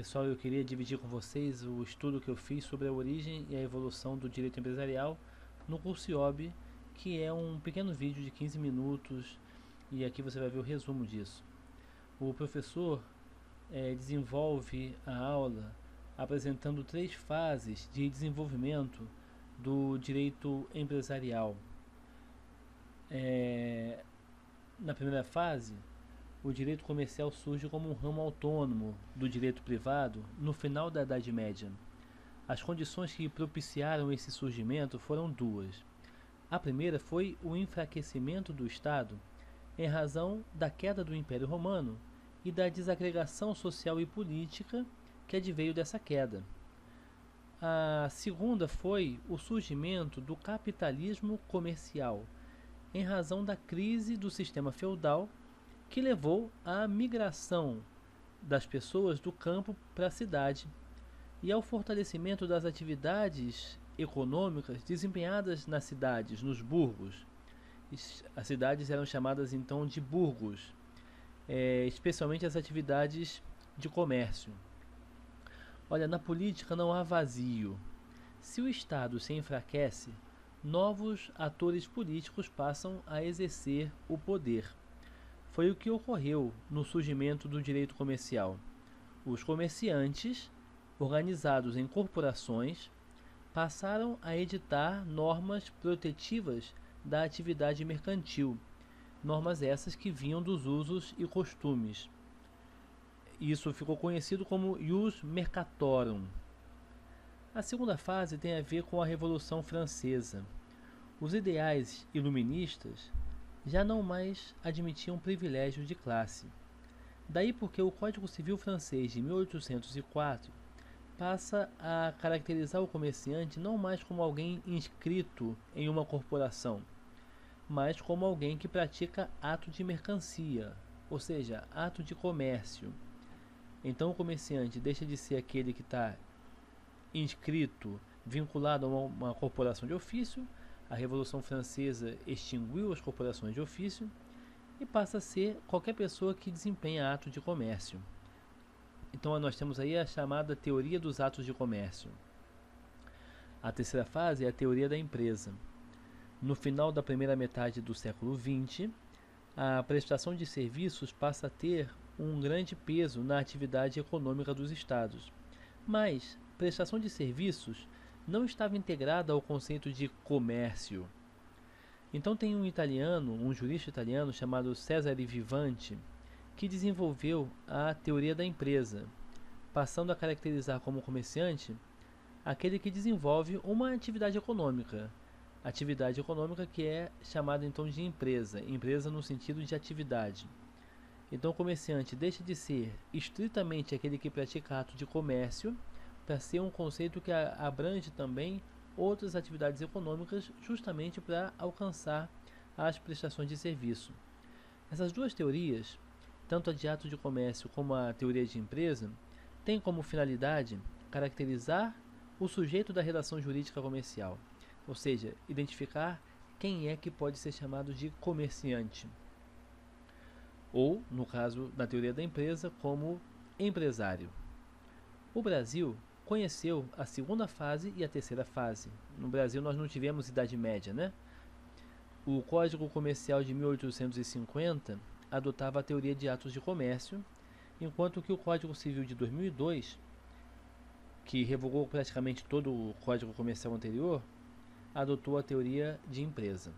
Pessoal, eu queria dividir com vocês o estudo que eu fiz sobre a origem e a evolução do direito empresarial no curso IOB, que é um pequeno vídeo de 15 minutos e aqui você vai ver o resumo disso. O professor desenvolve a aula apresentando 3 fases de desenvolvimento do direito empresarial. Na primeira fase, o direito comercial surge como um ramo autônomo do direito privado no final da Idade Média. As condições que propiciaram esse surgimento foram duas. A primeira foi o enfraquecimento do Estado em razão da queda do Império Romano e da desagregação social e política que adveio dessa queda. A segunda foi o surgimento do capitalismo comercial, em razão da crise do sistema feudal que levou à migração das pessoas do campo para a cidade e ao fortalecimento das atividades econômicas desempenhadas nas cidades, nos burgos. As cidades eram chamadas então de burgos, especialmente as atividades de comércio. Olha, na política não há vazio. Se o Estado se enfraquece, novos atores políticos passam a exercer o poder. Foi o que ocorreu no surgimento do direito comercial. Os comerciantes, organizados em corporações, passaram a editar normas protetivas da atividade mercantil, normas essas que vinham dos usos e costumes. Isso ficou conhecido como ius mercatorum. A segunda fase tem a ver com a Revolução Francesa. Os ideais iluministas já não mais admitiam privilégios de classe. Daí porque o Código Civil francês de 1804 passa a caracterizar o comerciante não mais como alguém inscrito em uma corporação, mas como alguém que pratica ato de mercancia, ou seja, ato de comércio. Então o comerciante deixa de ser aquele que está inscrito, vinculado a uma corporação de ofício. A Revolução Francesa extinguiu as corporações de ofício e passa a ser qualquer pessoa que desempenha ato de comércio. Então nós temos aí a chamada teoria dos atos de comércio. A terceira fase é a teoria da empresa. No final da primeira metade do século XX, a prestação de serviços passa a ter um grande peso na atividade econômica dos estados. Mas prestação de serviços não estava integrada ao conceito de comércio. Então tem um jurista italiano chamado Cesare Vivanti, que desenvolveu a teoria da empresa, passando a caracterizar como comerciante aquele que desenvolve uma atividade econômica que é chamada então de empresa no sentido de atividade. Então o comerciante deixa de ser estritamente aquele que pratica ato de comércio para ser um conceito que abrange também outras atividades econômicas, justamente para alcançar as prestações de serviço. Essas duas teorias, tanto a de ato de comércio como a teoria de empresa, têm como finalidade caracterizar o sujeito da relação jurídica comercial, ou seja, identificar quem é que pode ser chamado de comerciante, ou, no caso da teoria da empresa, como empresário. O Brasil conheceu a segunda fase e a terceira fase. No Brasil nós não tivemos Idade Média, né? O Código Comercial de 1850 adotava a teoria de atos de comércio, enquanto que o Código Civil de 2002, que revogou praticamente todo o Código Comercial anterior, adotou a teoria de empresa.